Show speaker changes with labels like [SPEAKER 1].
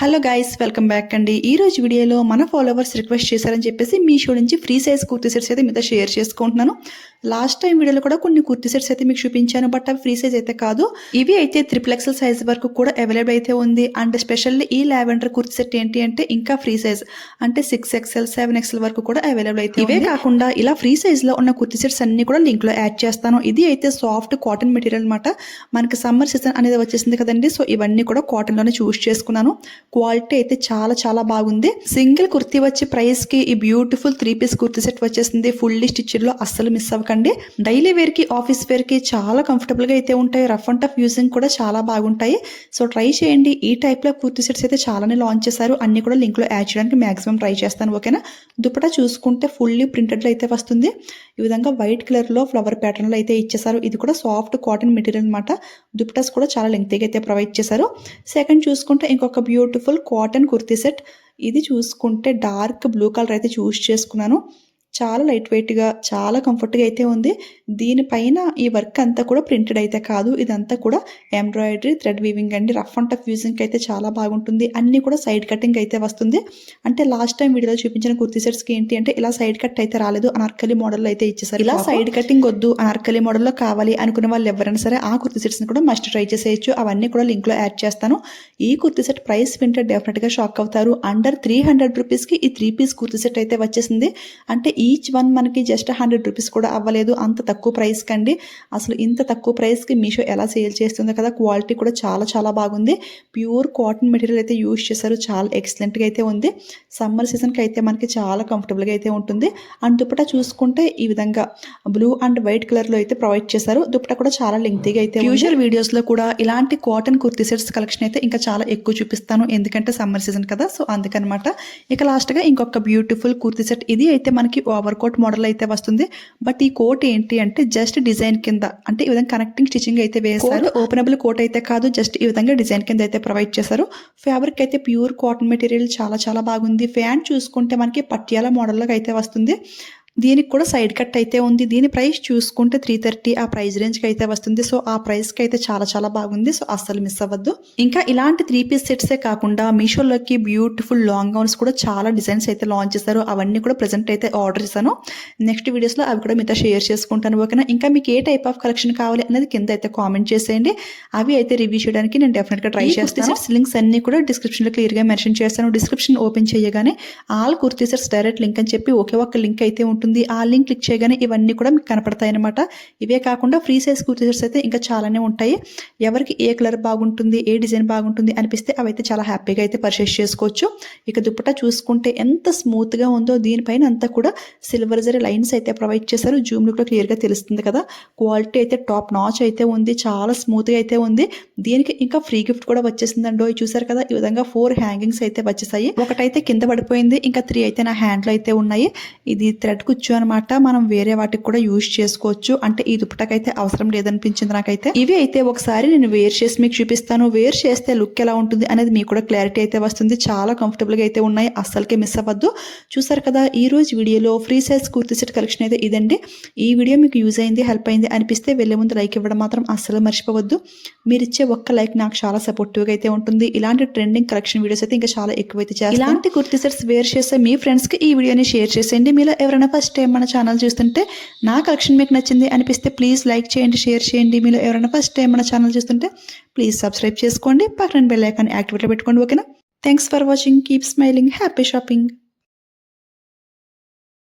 [SPEAKER 1] Hello guys, welcome back అండి. ఈ రోజు వీడియోలో మన ఫాలోవర్స్ రిక్వెస్ట్ చేశారని చెప్పేసి మీషో నుంచి ఫ్రీ సైజ్ కుర్తీ సెట్స్ అయితే మీతో షేర్ చేసుకుంటున్నాను. లాస్ట్ టైం వీడియోలో కూడా కొన్ని కుర్తీ సెట్స్ అయితే మీకు చూపించాను, బట్ అవి ఫ్రీ సైజ్ అయితే కాదు. ఇవి అయితే XXL సైజ్ వరకు కూడా అవైలబుల్ అయితే ఉంది. అండ్ స్పెషల్లీ ఈ లావెండర్ కుర్తీ సెట్ ఏంటి అంటే ఇంకా ఫ్రీ సైజ్ అంటే 6XL 7XL వరకు కూడా అవైలబుల్ అయితే. ఇవే కాకుండా ఇలా ఫ్రీ సైజ్ లో ఉన్న కుర్తీ సెట్స్ అన్ని కూడా లింక్ లో యాడ్ చేస్తాను. ఇది అయితే సాఫ్ట్ కాటన్ మెటీరియల్ అనమాట. మనకి సమ్మర్ సీజన్ అనేది వచ్చేసింది కదండి, సో ఇవన్నీ కూడా కాటన్ లోనే చూస్ చేసుకున్నాను. క్వాలిటీ అయితే చాలా బాగుంది. సింగిల్ కుర్తీ వచ్చి ప్రైస్ కి ఈ బ్యూటిఫుల్ 3 పీస్ కుర్తీ సెట్ వచ్చేసింది. ఫుల్లీ స్టిచ్డ్ లో అస్సలు మిస్ అవ్వకండి. డైలీ వేర్ కి ఆఫీస్ వేర్ కి చాలా కంఫర్టబుల్ గా అయితే ఉంటాయి. రఫ్ అండ్ టఫ్ యూజింగ్ కూడా చాలా బాగుంటాయి. సో ట్రై చేయండి. ఈ టైప్ లో కుర్తీ సెట్స్ అయితే చాలానే లాంచ్ చేశారు. అన్ని కూడా లింక్ లో యాడ్ చేయడానికి మాక్సిమం ట్రై చేస్తాను. ఓకేనా. దుపట్టా చూసుకుంటే ఫుల్లీ ప్రింటెడ్ లో అయితే వస్తుంది. ఈ విధంగా వైట్ కలర్ లో ఫ్లవర్ ప్యాటర్న్ లో అయితే ఇచ్చేసారు. ఇది కూడా సాఫ్ట్ కాటన్ మెటీరియల్ అనమాట. దుపట్టాస్ కూడా చాలా లెంగ్తీగా అయితే ప్రొవైడ్ చేశారు. సెకండ్ చూసుకుంటే ఇంకొక బ్యూటిఫుల్ కాటన్ కుర్తీ సెట్. ఇది చూసుకుంటే డార్క్ బ్లూ కలర్ అయితే చూస్ చేసుకున్నాను. చాలా లైట్ వెయిట్ గా చాలా కంఫర్ట్ గా అయితే ఉంది. దీనిపైన ఈ వర్క్ అంతా కూడా ప్రింటెడ్ అయితే కాదు, ఇదంతా కూడా ఎంబ్రాయిడరీ థ్రెడ్ వీవింగ్ అండి. రఫ్ అండ్ టఫ్ యూజింగ్ అయితే చాలా బాగుంటుంది. అన్ని కూడా సైడ్ కటింగ్ అయితే వస్తుంది. అంటే లాస్ట్ టైం వీడియోలో చూపించిన కుర్తీ సెట్స్ కి ఏంటి అంటే ఇలా సైడ్ కట్ అయితే రాలేదు, అనార్కలి మోడల్ అయితే ఇచ్చేసారు. ఇలా సైడ్ కటింగ్ వద్దు, అనార్కలి మోడల్లో కావాలి అనుకునే వాళ్ళు ఎవరైనా సరే ఆ కుర్తీ సెట్స్ ని కూడా మస్ట్ ట్రై చేసేయచ్చు. అవన్నీ కూడా లింక్ లో యాడ్ చేస్తాను. ఈ కుర్తీ సెట్ ప్రైస్ వింటే డెఫినెట్ గా షాక్ అవుతారు. అండర్ 300 రూపీస్ కి ఈ 3 పీస్ కుర్తీ సెట్ అయితే వచ్చేసింది. అంటే ఈచ్ వన్ మనకి జస్ట్ 100 రూపీస్ కూడా అవ్వలేదు. అంత తక్కువ ప్రైస్ కండి. అసలు ఇంత తక్కువ ప్రైస్ కి మీషో ఎలా సేల్ చేస్తుందో కదా. క్వాలిటీ కూడా చాలా బాగుంది. ప్యూర్ కాటన్ మెటీరియల్ అయితే యూజ్ చేశారు. చాలా ఎక్సలెంట్ గా అయితే ఉంది. సమ్మర్ సీజన్ కి అయితే మనకి చాలా కంఫర్టబుల్ గా అయితే ఉంటుంది. అండ్ దుపట్టా చూసుకుంటే ఈ విధంగా బ్లూ అండ్ వైట్ కలర్ లో అయితే ప్రొవైడ్ చేశారు. దుపట్టా కూడా చాలా లెంగ్తీగా అయితే. ఫ్యూచర్ వీడియోస్ లో కూడా ఇలాంటి కాటన్ కుర్తీ సెట్స్ కలెక్షన్ అయితే ఇంకా చాలా ఎక్కువ చూపిస్తాను, ఎందుకంటే సమ్మర్ సీజన్ కదా. సో అందుకనమాట. ఇక లాస్ట్ గా ఇంకొక బ్యూటిఫుల్ కుర్తీ సెట్. ఇది అయితే మనకి ఓవర్ కోట్ మోడల్ అయితే వస్తుంది. బట్ ఈ కోట్ ఏంటి అంటే జస్ట్ డిజైన్ కింద, అంటే ఈ విధంగా కనెక్టింగ్ స్టిచ్చింగ్ అయితే వేశారు. ఓపెనబుల్ కోట్ అయితే కాదు, జస్ట్ ఈ విధంగా డిజైన్ కింద అయితే ప్రొవైడ్ చేశారు. ఫ్యాబ్రిక్ అయితే ప్యూర్ కాటన్ మెటీరియల్ చాలా బాగుంది. ఫ్యాంట్ చూసుకుంటే మనకి పట్యాల మోడల్ లాగా అయితే వస్తుంది. దీనికి కూడా సైడ్ కట్ అయితే ఉంది. దీని ప్రైస్ చూసుకుంటే 330 ఆ ప్రైస్ రేంజ్ కి అయితే వస్తుంది. సో ఆ ప్రైస్ కి అయితే చాలా బాగుంది. సో అస్సలు మిస్ అవ్వద్దు. ఇంకా ఇలాంటి 3 పీస్ సెట్సే కాకుండా మీషోలోకి బ్యూటిఫుల్ లాంగ్ గౌన్స్ కూడా చాలా డిజైన్స్ అయితే లాంచ్ చేశారు. అవన్నీ కూడా ప్రెజెంట్ అయితే ఆర్డర్ చేశాను. నెక్స్ట్ వీడియోస్ లో అవి కూడా మీతో షేర్ చేసుకుంటాను. ఓకేనా. ఇంకా మీకు ఏ టైప్ ఆఫ్ కలెక్షన్ కావాలి అనేది కింద అయితే కామెంట్ చేసేయండి. అవి అయితే రివ్యూ చేయడానికి నేను డెఫినెట్ గా ట్రై చేస్తాను. సెట్స్ లింక్స్ అన్ని కూడా డిస్క్రిప్షన్ లో క్లియర్ గా మెన్షన్ చేస్తాను. డిస్క్రిప్షన్ ఓపెన్ చేయగానే all kurti sets direct link అని చెప్పి ఒకే ఒక్క లింక్ అయితే ఉంటుంది. ఆ లింక్ క్లిక్ చేయగానే ఇవన్నీ కూడా మీకు కనపడతాయి అనమాట. ఇవే కాకుండా ఫ్రీ సైజ్ కుర్తీ సెట్స్ అయితే ఇంకా చాలానే ఉంటాయి. ఎవరికి ఏ కలర్ బాగుంటుంది, ఏ డిజైన్ బాగుంటుంది అనిపిస్తే అవైతే చాలా హ్యాపీగా అయితే పర్చేస్ చేసుకోవచ్చు. ఇక దుపట్టా చూసుకుంటే ఎంత స్మూత్ గా ఉందో, దీనిపైన అంతా కూడా సిల్వర్ జరీ లైన్స్ అయితే ప్రొవైడ్ చేశారు. జూమ్ లుక్ లో క్లియర్ గా తెలుస్తుంది కదా. క్వాలిటీ అయితే టాప్ నాచ్ అయితే ఉంది. చాలా స్మూత్ గా అయితే ఉంది. దీనికి ఇంకా ఫ్రీ గిఫ్ట్ కూడా వచ్చేసిందండో. చూసారు కదా, ఈ విధంగా 4 హ్యాంగింగ్స్ అయితే వచ్చేసాయి. ఒకటైతే కింద పడిపోయింది, ఇంకా 3 అయితే నా హ్యాండ్ లో అయితే ఉన్నాయి. ఇది థ్రెడ్ కుచ్చు అనమాట. మనం వేరే వాటికి కూడా యూజ్ చేసుకోవచ్చు. అంటే ఈ దుపట్టకైతే అవసరం లేదనిపించింది నాకైతే. ఇవి అయితే ఒకసారి నేను వేర్ చేసి మీకు చూపిస్తాను. వేర్ చేస్తే లుక్ ఎలా ఉంటుంది అనేది మీకు కూడా క్లారిటీ అయితే వస్తుంది. చాలా కంఫర్టబుల్ గా అయితే ఉన్నాయి. అస్సలకే మిస్ అవ్వద్దు. చూసారు కదా, ఈ రోజు వీడియోలో free size kurti set collection అయితే ఇదండి. ఈ వీడియో మీకు యూజ్ అయింది, హెల్ప్ అయింది అనిపిస్తే వెళ్లే ముందు లైక్ ఇవ్వడం మాత్రం అస్సలు మర్చిపోవద్దు. మీరు ఇచ్చే ఒక్క లైక్ నాకు చాలా సపోర్టివ్ గా అయితే ఉంటుంది. ఇలాంటి ట్రెండింగ్ కలెక్షన్ వీడియోస్ అయితే ఇంకా చాలా ఎక్కువైతే చేస్తాను. ఇలాంటి కుర్తీ సెట్స్ వేర్ చేస్తే మీ ఫ్రెండ్స్ కి ఈ వీడియోని షేర్ చేసేయండి. మీలో ఎవరైనా ఫస్ట్ టైం మన ఛానల్ చూస్తుంటే నా కలెక్షన్ మీకు నచ్చింది అనిపిస్తే ప్లీజ్ లైక్ చేయండి, షేర్ చేయండి. మీలో ఎవరైనా ఫస్ట్ టైం మన ఛానల్ చూస్తుంటే ప్లీజ్ సబ్స్క్రైబ్ చేసుకోండి. పక్కన బెల్ ఐకాన్ యాక్టివేట్లో పెట్టుకోండి. ఓకేనా. Thanks for watching. Keep smiling. Happy shopping.